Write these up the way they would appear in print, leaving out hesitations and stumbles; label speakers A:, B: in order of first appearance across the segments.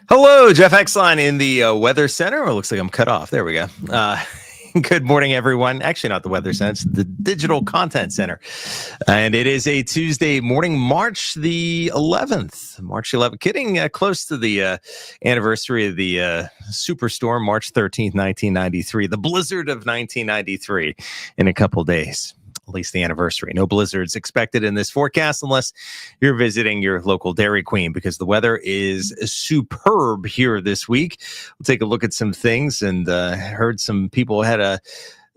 A: Hello, Jeff Exline in the Weather Center. Oh, it looks like I'm cut off. There we go. Good morning, everyone. Actually, not the Weather Center, it's the Digital Content Center. And it is a Tuesday morning, March the 11th. March 11th, getting close to the anniversary of the superstorm, March 13th, 1993, the blizzard of 1993 in a couple days. At least the anniversary. No blizzards expected in this forecast unless you're visiting your local Dairy Queen, because the weather is superb here this week. We'll take a look at some things, and heard some people had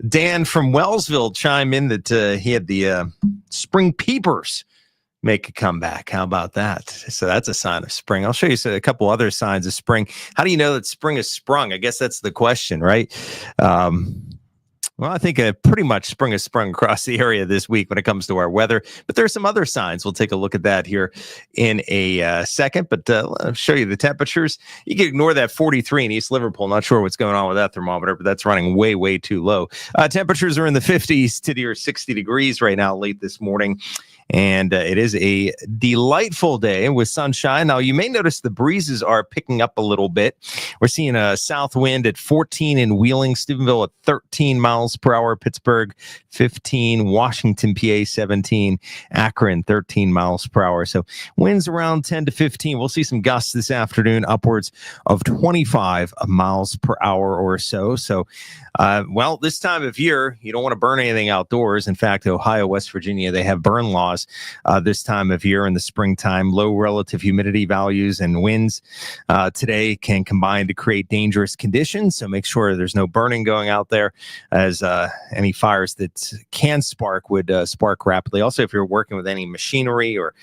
A: Dan from Wellsville chime in that he had the spring peepers make a comeback. How about that? So that's a sign of spring. I'll show you a couple other signs of spring. How do you know that spring is sprung? I guess that's the question, right? Well, I think pretty much spring has sprung across the area this week when it comes to our weather. But there are some other signs. We'll take a look at that here in a second. But I'll show you the temperatures. You can ignore that 43 in East Liverpool. Not sure what's going on with that thermometer, but that's running way, way too low. Temperatures are in the 50s to near 60 degrees right now late this morning. And it is a delightful day with sunshine. Now, you may notice the breezes are picking up a little bit. We're seeing a south wind at 14 in Wheeling, Steubenville at 13 miles per hour, Pittsburgh 15, Washington, PA 17, Akron 13 miles per hour. So winds around 10 to 15. We'll see some gusts this afternoon, upwards of 25 miles per hour or so. So, well, this time of year, you don't want to burn anything outdoors. In fact, Ohio, West Virginia, they have burn laws this time of year in the springtime. Low relative humidity values and winds today can combine to create dangerous conditions. So make sure there's no burning going out there, as any fires that can spark would spark rapidly. Also, if you're working with any machinery or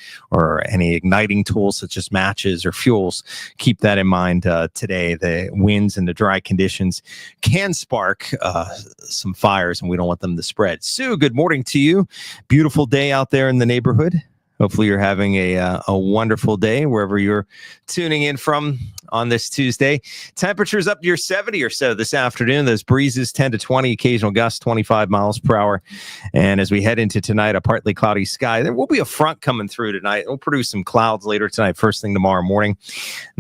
A: any igniting tools such as matches or fuels, keep that in mind today. The winds and the dry conditions can spark some fires, and we don't want them to spread. Sue, good morning to you. Beautiful day out there in the neighborhood. Hopefully you're having a wonderful day wherever you're tuning in from on this Tuesday. Temperatures up near 70 or so this afternoon. Those breezes 10 to 20, occasional gusts 25 miles per hour. And as we head into tonight, a partly cloudy sky. There will be a front coming through tonight. It'll produce some clouds later tonight, first thing tomorrow morning.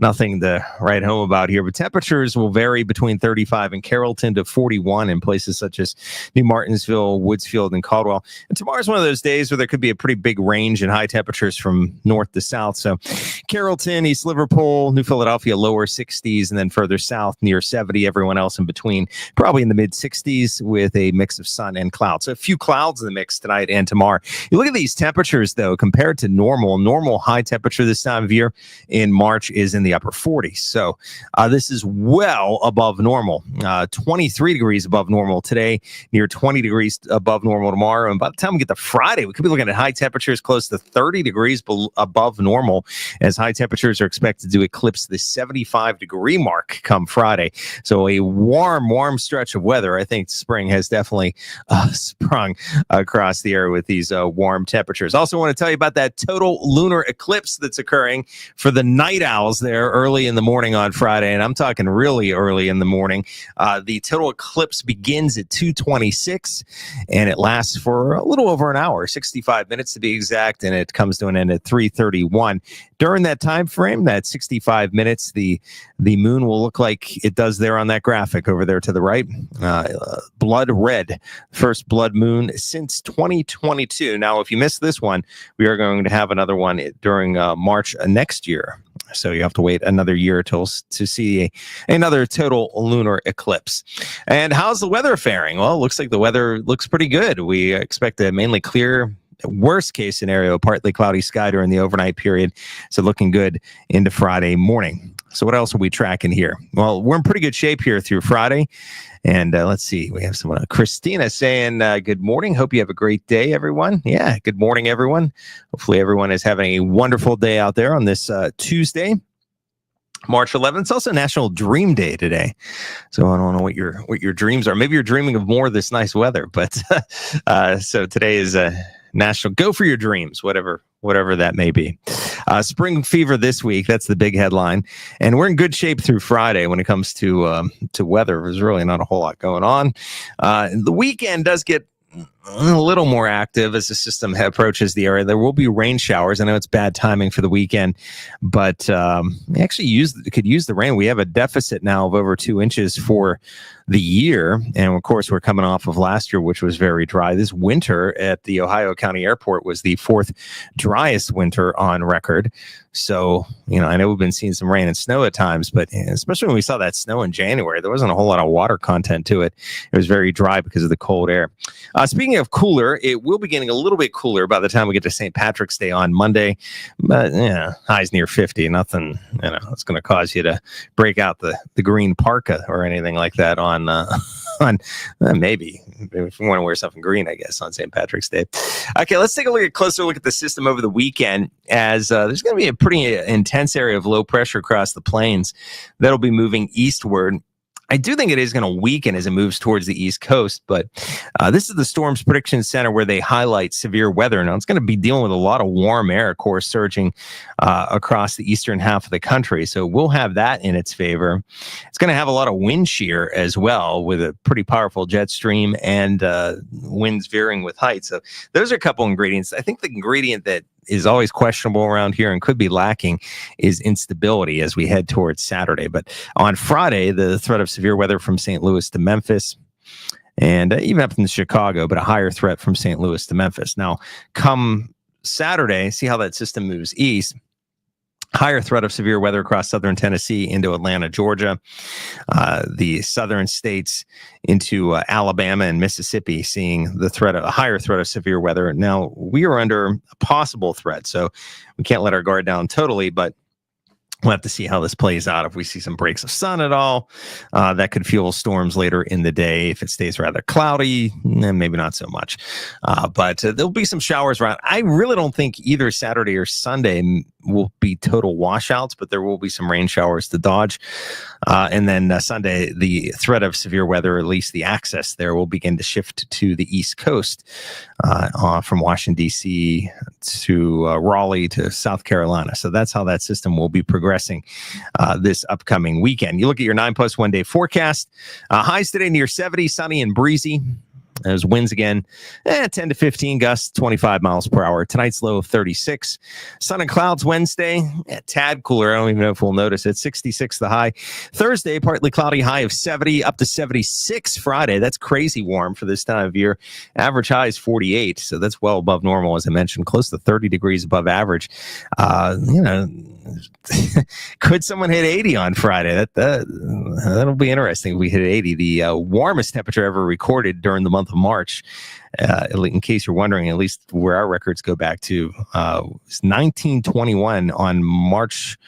A: Nothing to write home about here, but temperatures will vary between 35 in Carrollton to 41 in places such as New Martinsville, Woodsfield, and Caldwell. And tomorrow's one of those days where there could be a pretty big range in high temperatures from north to south. So Carrollton, East Liverpool, New Philadelphia, lower 60s, and then further south near 70. Everyone else in between, probably in the mid 60s with a mix of sun and clouds. So a few clouds in the mix tonight and tomorrow. You look at these temperatures, though, compared to normal high temperature this time of year in March is in the upper 40s. So this is well above normal. 23 degrees above normal today, near 20 degrees above normal tomorrow. And by the time we get to Friday, we could be looking at high temperatures close to 30 degrees above normal, as high temperatures are expected to eclipse the 75-degree mark come Friday. So a warm stretch of weather. I think spring has definitely sprung across the air with these warm temperatures. Also want to tell you about that total lunar eclipse that's occurring for the night owls there early in the morning on Friday, and I'm talking really early in the morning. The total eclipse begins at 2:26, and it lasts for a little over an hour, 65 minutes to be exact, and it comes to an end at 3:31. During that time frame, that 65 minutes, the moon will look like it does there on that graphic over there to the right. Blood red, first blood moon since 2022. Now, if you missed this one, we are going to have another one during March next year. So you have to wait another year to see another total lunar eclipse. And how's the weather faring? Well, it looks like the weather looks pretty good. We expect a mainly clear, worst case scenario, partly cloudy sky during the overnight period. So looking good into Friday morning. So what else are we tracking here? Well, we're in pretty good shape here through Friday. And let's see, we have someone, Christina, saying, good morning. Hope you have a great day, everyone. Yeah, good morning, everyone. Hopefully everyone is having a wonderful day out there on this Tuesday, March 11th. It's also National Dream Day today. So I don't know what your dreams are. Maybe you're dreaming of more of this nice weather. But so today is National Go for Your Dreams, whatever that may be. Spring fever this week. That's the big headline. And we're in good shape through Friday when it comes to weather. There's really not a whole lot going on. The weekend does get a little more active as the system approaches the area. There will be rain showers. I know it's bad timing for the weekend, but we actually could use the rain. We have a deficit now of over 2 inches for the year. And of course, we're coming off of last year, which was very dry. This winter at the Ohio County Airport was the 4th driest winter on record. So, I know we've been seeing some rain and snow at times, but especially when we saw that snow in January, there wasn't a whole lot of water content to it. It was very dry because of the cold air. Speaking of cooler, it will be getting a little bit cooler by the time we get to St. Patrick's Day on Monday. But highs near 50. Nothing, it's going to cause you to break out the green parka or anything like that on maybe if you want to wear something green, I guess, on St. Patrick's Day. Okay, let's take a closer look at the system over the weekend, as there's going to be a pretty intense area of low pressure across the plains that'll be moving eastward. I do think it is going to weaken as it moves towards the East Coast, but this is the Storms Prediction Center where they highlight severe weather. Now, it's going to be dealing with a lot of warm air, of course, surging across the eastern half of the country. So we'll have that in its favor. It's going to have a lot of wind shear as well, with a pretty powerful jet stream and winds veering with height. So those are a couple ingredients. I think the ingredient that is always questionable around here and could be lacking is instability as we head towards Saturday. But on Friday, the threat of severe weather from St. Louis to Memphis, and even up in Chicago, but a higher threat from St. Louis to Memphis. Now, come Saturday, see how that system moves east. Higher threat of severe weather across southern Tennessee into Atlanta, Georgia, the southern states into Alabama and Mississippi, seeing a higher threat of severe weather. Now, we are under a possible threat, so we can't let our guard down totally, but we'll have to see how this plays out. If we see some breaks of sun at all, that could fuel storms later in the day. If it stays rather cloudy, maybe not so much. But there'll be some showers around. I really don't think either Saturday or Sunday will be total washouts, but there will be some rain showers to dodge. And then Sunday, the threat of severe weather, at least the access there, will begin to shift to the East Coast from Washington, D.C. to Raleigh to South Carolina. So that's how that system will be progressing this upcoming weekend. You look at your 9+ 1 day forecast. Highs today near 70, sunny and breezy. There's winds again, 10 to 15 gusts, 25 miles per hour. Tonight's low of 36. Sun and clouds Wednesday, a tad cooler. I don't even know if we'll notice it. 66 the high. Thursday, partly cloudy, high of 70, up to 76 Friday. That's crazy warm for this time of year. Average high is 48, so that's well above normal, as I mentioned, close to 30 degrees above average. Could someone hit 80 on Friday? That'll be interesting if we hit 80. The warmest temperature ever recorded during the month of March, in case you're wondering, at least where our records go back to, 1921 on March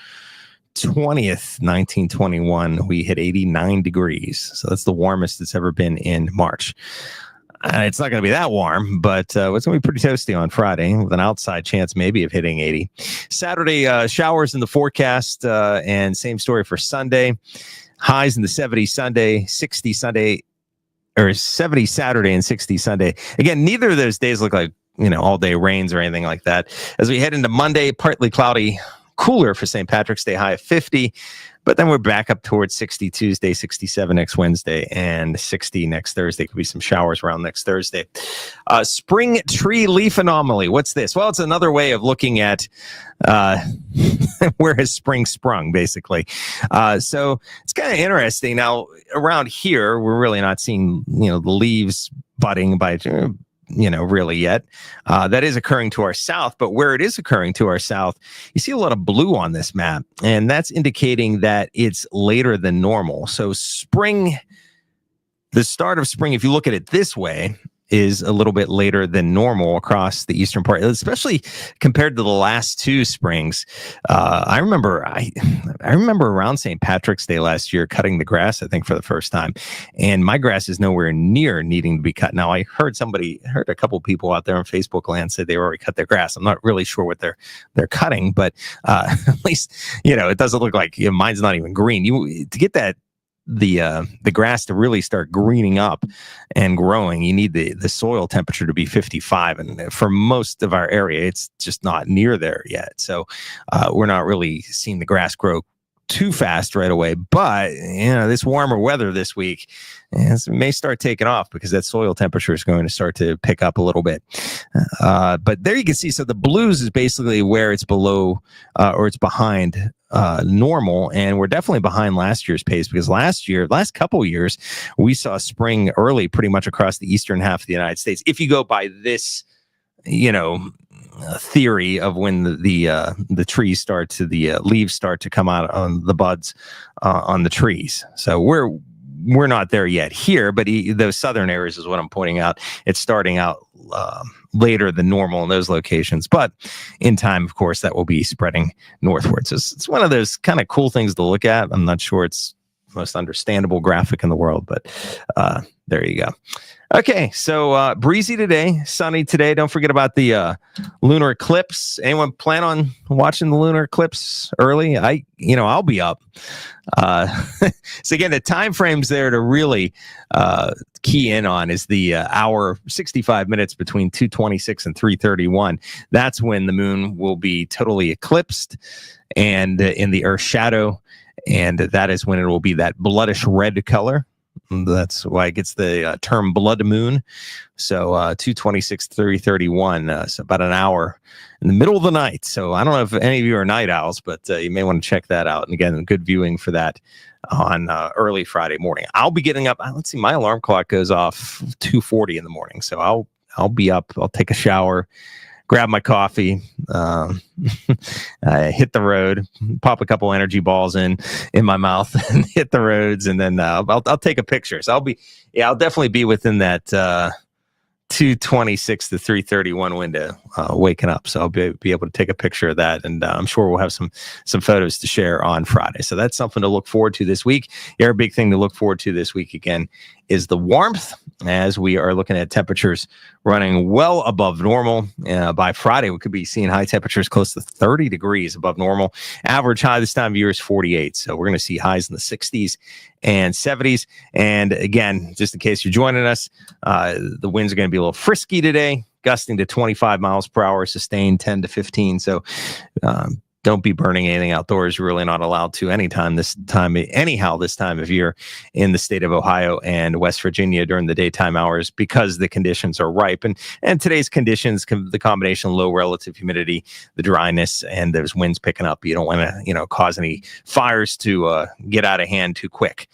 A: 20th, 1921, we hit 89 degrees. So that's the warmest it's ever been in March. It's not going to be that warm, but it's going to be pretty toasty on Friday with an outside chance maybe of hitting 80. Saturday, showers in the forecast, and same story for Sunday. Highs in the 70s Sunday, 60 Sunday, or 70 Saturday and 60 Sunday. Again, neither of those days look like, all day rains or anything like that. As we head into Monday, partly cloudy, cooler for St. Patrick's Day, high of 50. But then we're back up towards 60 Tuesday, 67 next Wednesday, and 60 next Thursday. Could be some showers around next Thursday. Spring tree leaf anomaly. What's this? Well, it's another way of looking at where has spring sprung, basically. So it's kind of interesting. Now, around here, we're really not seeing, the leaves budding by really yet. That is occurring to our south, but where it is occurring to our south, you see a lot of blue on this map, and that's indicating that it's later than normal. So spring, the start of spring, if you look at it this way, is a little bit later than normal across the eastern part, especially compared to the last two springs. I remember around St. Patrick's Day last year cutting the grass, I think, for the first time, and my grass is nowhere near needing to be cut. Now, I heard a couple people out there on Facebook land said they already cut their grass. I'm not really sure what they're cutting, but at least, it doesn't look like mine's not even green. To get that, the grass to really start greening up and growing, you need the soil temperature to be 55, and for most of our area it's just not near there yet. So we're not really seeing the grass grow too fast right away. But, this warmer weather this week may start taking off because that soil temperature is going to start to pick up a little bit. But there you can see, so the blues is basically where it's below or it's behind normal, and we're definitely behind last year's pace because last couple of years, we saw spring early pretty much across the eastern half of the United States. If you go by this, theory of when the trees start to the leaves start to come out on the buds on the trees. So we're not there yet here, but those southern areas is what I'm pointing out. It's starting out later than normal in those locations, but in time, of course, that will be spreading northwards. It's one of those kind of cool things to look at. I'm not sure it's the most understandable graphic in the world, but there you go. Okay, so breezy today, sunny today. Don't forget about the lunar eclipse. Anyone plan on watching the lunar eclipse early? I'll be up. So again, the time frames there to really key in on is the hour 65 minutes between 2:26 and 3:31. That's when the moon will be totally eclipsed and in the Earth's shadow, and that is when it will be that bloodish red color. That's why it gets the term blood moon. So 2:26, 3:31, so about an hour in the middle of the night. So I don't know if any of you are night owls, but you may want to check that out. And again, good viewing for that on early Friday morning. I'll be getting up. Let's see, my alarm clock goes off 2:40 in the morning. So I'll be up. I'll take a shower, grab my coffee, hit the road, pop a couple energy balls in my mouth and hit the roads. And then I'll take a picture. So I'll definitely be within that 2:26 to 3:31 window waking up. So I'll be able to take a picture of that. And I'm sure we'll have some photos to share on Friday. So that's something to look forward to this week. The other big thing to look forward to this week, again, is the warmth, as we are looking at temperatures running well above normal. By Friday, we could be seeing high temperatures close to 30 degrees above normal. Average high this time of year is 48. So we're going to see highs in the 60s and 70s. And again, just in case you're joining us, the winds are going to be a little frisky today, gusting to 25 miles per hour, sustained 10 to 15. So don't be burning anything outdoors. You're really not allowed to this time of year in the state of Ohio and West Virginia during the daytime hours because the conditions are ripe. And today's conditions, the combination of low relative humidity, the dryness, and those winds picking up, you don't want to, cause any fires to get out of hand too quick.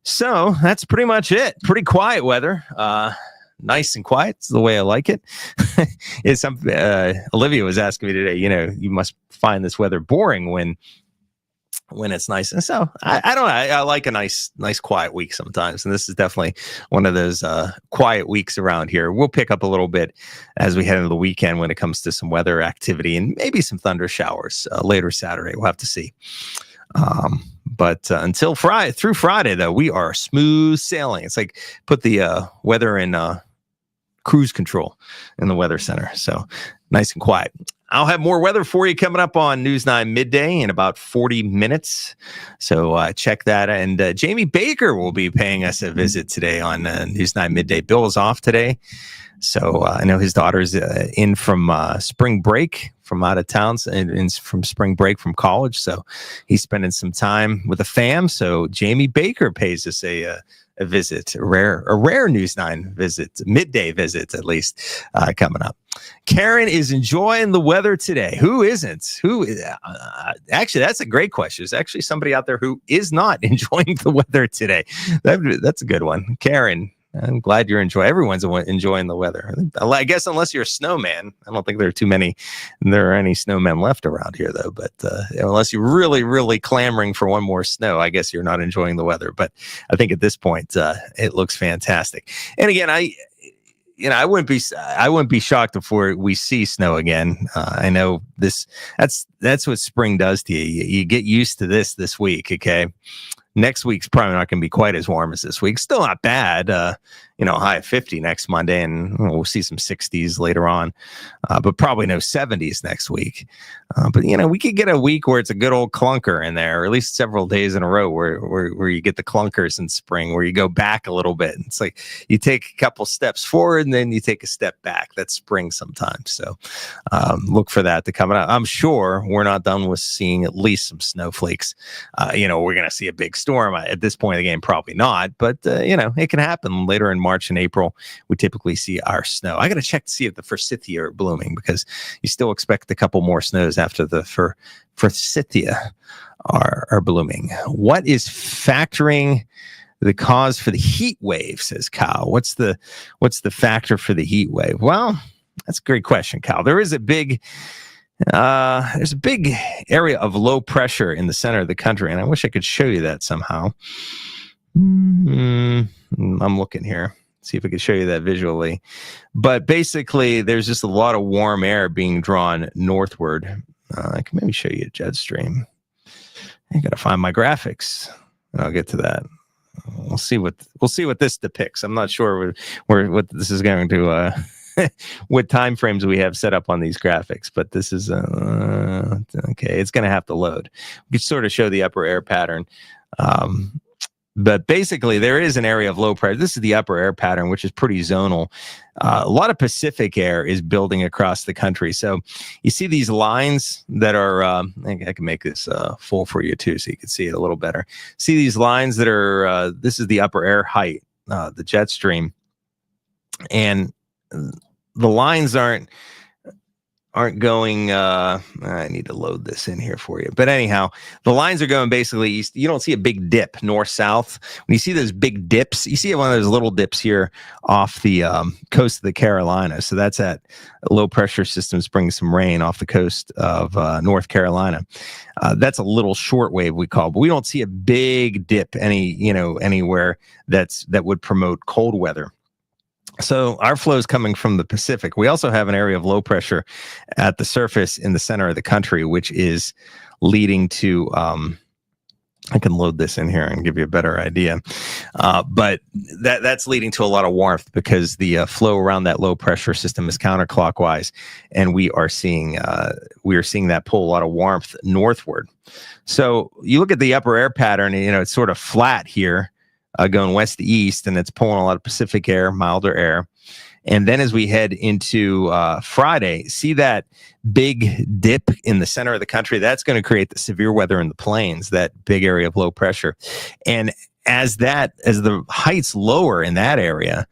A: So that's pretty much it. Pretty quiet weather. Nice and quiet. It's the way I like it. Olivia was asking me today, you must find this weather boring when it's nice. And so I don't know. I like a nice quiet week sometimes. And this is definitely one of those quiet weeks around here. We'll pick up a little bit as we head into the weekend when it comes to some weather activity and maybe some thunder showers later Saturday. We'll have to see. But until through Friday, though, we are smooth sailing. It's like put the weather in cruise control in the weather center. So nice and quiet. I'll have more weather for you coming up on News 9 midday in about 40 minutes. So check that. And Jamie Baker will be paying us a visit today on News 9 midday. Bill is off today. So I know his daughter's in from spring break from out of town and from spring break from college. So he's spending some time with the fam. So Jamie Baker pays us a visit, a rare News 9 visit, midday visit at least, coming up. Karen is enjoying the weather today. Who isn't? Actually, that's a great question. There's actually somebody out there who is not enjoying the weather today. That's a good one. Karen, I'm glad everyone's enjoying the weather. I guess unless you're a snowman. I don't think there are any snowmen left around here though, but unless you're really, really clamoring for one more snow, I guess you're not enjoying the weather. But I think at this point, it looks fantastic. And again, I wouldn't be shocked if we see snow again. I know that's what spring does to you. You get used to this week. Okay. Next week's probably not going to be quite as warm as this week. Still not bad. high of 50 next Monday, and we'll see some 60s later on, but probably no 70s next week. But we could get a week where it's a good old clunker in there, or at least several days in a row where you get the clunkers in spring, where you go back a little bit. It's like you take a couple steps forward and then you take a step back. That's spring sometimes. So look for that to come out. I'm sure we're not done with seeing at least some snowflakes. We're going to see a big storm at this point of the game, probably not, but it can happen later in March and April. We typically see our snow. I got to check to see if the forsythia are blooming, because you still expect a couple more snows after the forsythia are blooming. What is factoring the cause for the heat wave, says Kyle? What's the factor for the heat wave? Well, that's a great question, Kyle. There's a big area of low pressure in the center of the country, and I wish I could show you that somehow. I'm looking here, see if I can show you that visually. But basically, there's just a lot of warm air being drawn northward. I can maybe show you a jet stream. I got to find my graphics, and I'll get to that. We'll see what this depicts. I'm not sure what this is going to. What time frames we have set up on these graphics, but this is okay. It's going to have to load. We can sort of show the upper air pattern. But basically, there is an area of low pressure. This is the upper air pattern, which is pretty zonal. A lot of Pacific air is building across the country. So you see these lines that are, I can make this full for you too, so you can see it a little better. See these lines that are, this is the upper air height, the jet stream. And the lines aren't going, I need to load this in here for you. But anyhow, the lines are going basically east. You don't see a big dip north-south. When you see those big dips, you see one of those little dips here off the coast of the Carolinas. So that's at low pressure systems bringing some rain off the coast of North Carolina. That's a little shortwave we call, but we don't see a big dip anywhere that would promote cold weather. So our flow is coming from the Pacific. We also have an area of low pressure at the surface in the center of the country, which is leading to, I can load this in here and give you a better idea. But that's leading to a lot of warmth, because the flow around that low pressure system is counterclockwise, and we are seeing that pull a lot of warmth northward. So you look at the upper air pattern, it's sort of flat here. Going west to east, and it's pulling a lot of Pacific air, milder air. And then as we head into Friday, see that big dip in the center of the country? That's going to create the severe weather in the plains, that big area of low pressure. And as the heights lower in that area,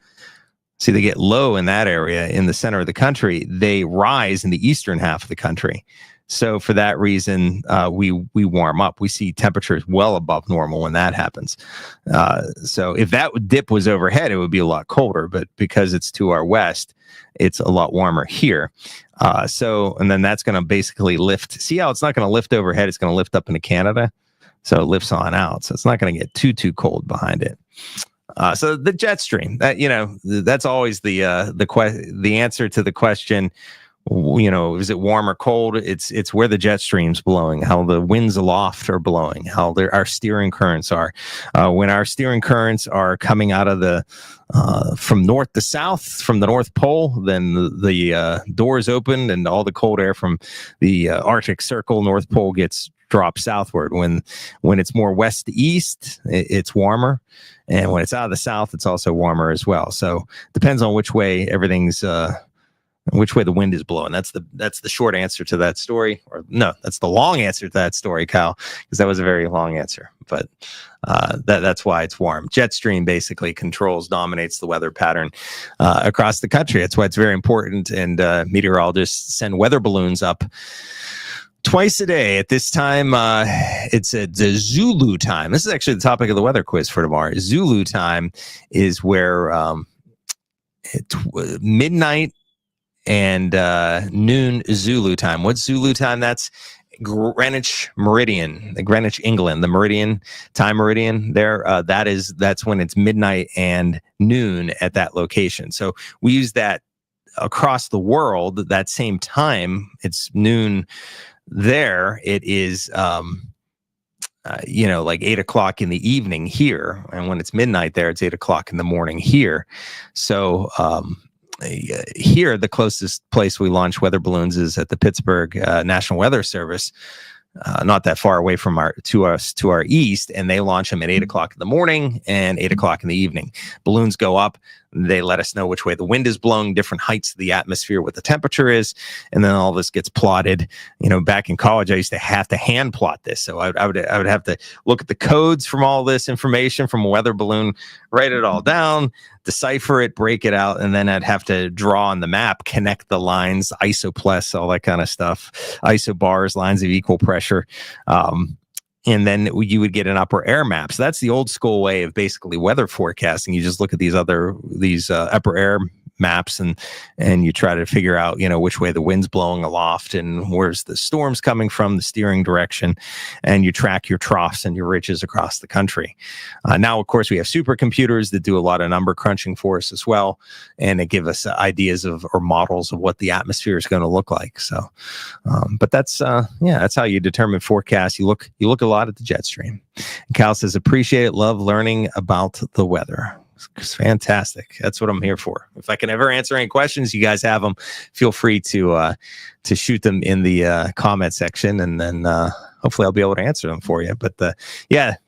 A: see, they get low in that area in the center of the country, they rise in the eastern half of the country. So for that reason, we warm up. We see temperatures well above normal when that happens. So if that dip was overhead, it would be a lot colder. But because it's to our west, it's a lot warmer here. And then that's going to basically lift. See how it's not going to lift overhead? It's going to lift up into Canada. So it lifts on out. So it's not going to get too cold behind it. So the jet stream, that's always the answer to the question. Is it warm or cold? It's where the jet stream's blowing, how the winds aloft are blowing, how our steering currents are. When our steering currents are coming out of from north to south, from the North Pole, then the doors open and all the cold air from the Arctic Circle, North Pole, gets dropped southward. When it's more west to east, it's warmer. And when it's out of the south, it's also warmer as well. So depends on which way which way the wind is blowing. That's the short answer to that story. Or no, that's the long answer to that story, Kyle, because that was a very long answer. But that's why it's warm. Jet stream basically dominates the weather pattern across the country. That's why it's very important. And meteorologists send weather balloons up twice a day. At this time, it's the Zulu time. This is actually the topic of the weather quiz for tomorrow. Zulu time is where midnight and noon Zulu time. What's Zulu time? That's Greenwich Meridian, Greenwich, England, the time meridian there. That's when it's midnight and noon at that location. So we use that across the world. That same time, it's noon there. It is like 8 o'clock in the evening here. And when it's midnight there, it's 8 o'clock in the morning here. So, here, the closest place we launch weather balloons is at the Pittsburgh National Weather Service, not that far away from to our east, and they launch them at 8 o'clock in the morning and 8 o'clock in the evening. Balloons go up. They let us know which way the wind is blowing, different heights of the atmosphere, what the temperature is, and then all this gets plotted. Back in college, I used to have to hand plot this, so I would have to look at the codes from all this information from a weather balloon, write it all down, decipher it, break it out, and then I'd have to draw on the map, connect the lines, isoplex, all that kind of stuff, isobars, lines of equal pressure. And then you would get an upper air map. So that's the old school way of basically weather forecasting. You just look at these upper air maps and you try to figure out, which way the wind's blowing aloft and where's the storms coming from, the steering direction, and you track your troughs and your ridges across the country. Now, of course, we have supercomputers that do a lot of number crunching for us as well, and they give us ideas or models of what the atmosphere is going to look like. So, but that's how you determine forecasts. You look a lot at the jet stream. And Cal says, appreciate it, love learning about the weather. It's fantastic. That's what I'm here for. If I can ever answer any questions, you guys have them, feel free to shoot them in the comment section, and then hopefully I'll be able to answer them for you. But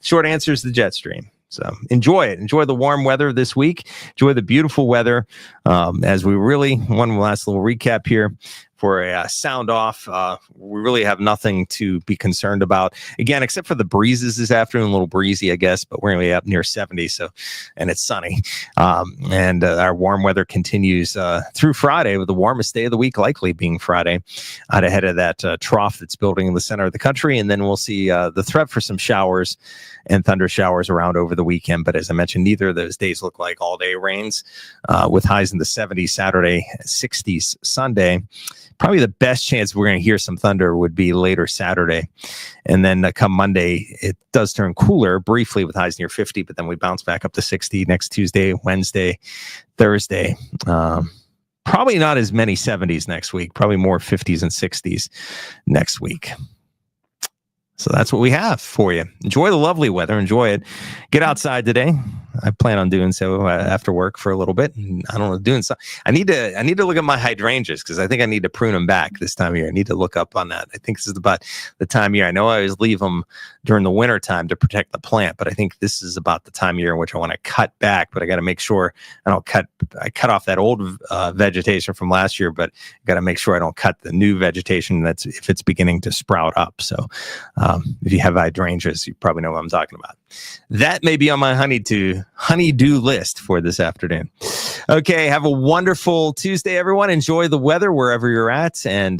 A: short answer is the jet stream. So enjoy it. Enjoy the warm weather this week. Enjoy the beautiful weather. As we one last little recap here. For a sound off, we really have nothing to be concerned about. Again, except for the breezes this afternoon, a little breezy, I guess, but we're going to be up near 70, and it's sunny. And our warm weather continues through Friday, with the warmest day of the week likely being Friday, out ahead of that trough that's building in the center of the country. And then we'll see the threat for some showers and thunder showers around over the weekend. But as I mentioned, neither of those days look like all-day rains, with highs in the 70s Saturday, 60s Sunday. Probably the best chance we're going to hear some thunder would be later Saturday. And then come Monday, it does turn cooler briefly with highs near 50, but then we bounce back up to 60 next Tuesday, Wednesday, Thursday. Probably not as many 70s next week, probably more 50s and 60s next week. So that's what we have for you. Enjoy the lovely weather. Enjoy it. Get outside today. I plan on doing so after work for a little bit. I don't know, doing so. I need to look at my hydrangeas because I think I need to prune them back this time of year. I need to look up on that. I think this is about the time of year. I know I always leave them during the winter time to protect the plant, but I think this is about the time of year in which I want to cut back. But I got to make sure I cut off that old vegetation from last year, but I got to make sure I don't cut the new vegetation if it's beginning to sprout up. So if you have hydrangeas, you probably know what I'm talking about. That may be on my honey-do list for this afternoon. Okay, have a wonderful Tuesday, everyone. Enjoy the weather wherever you're at, and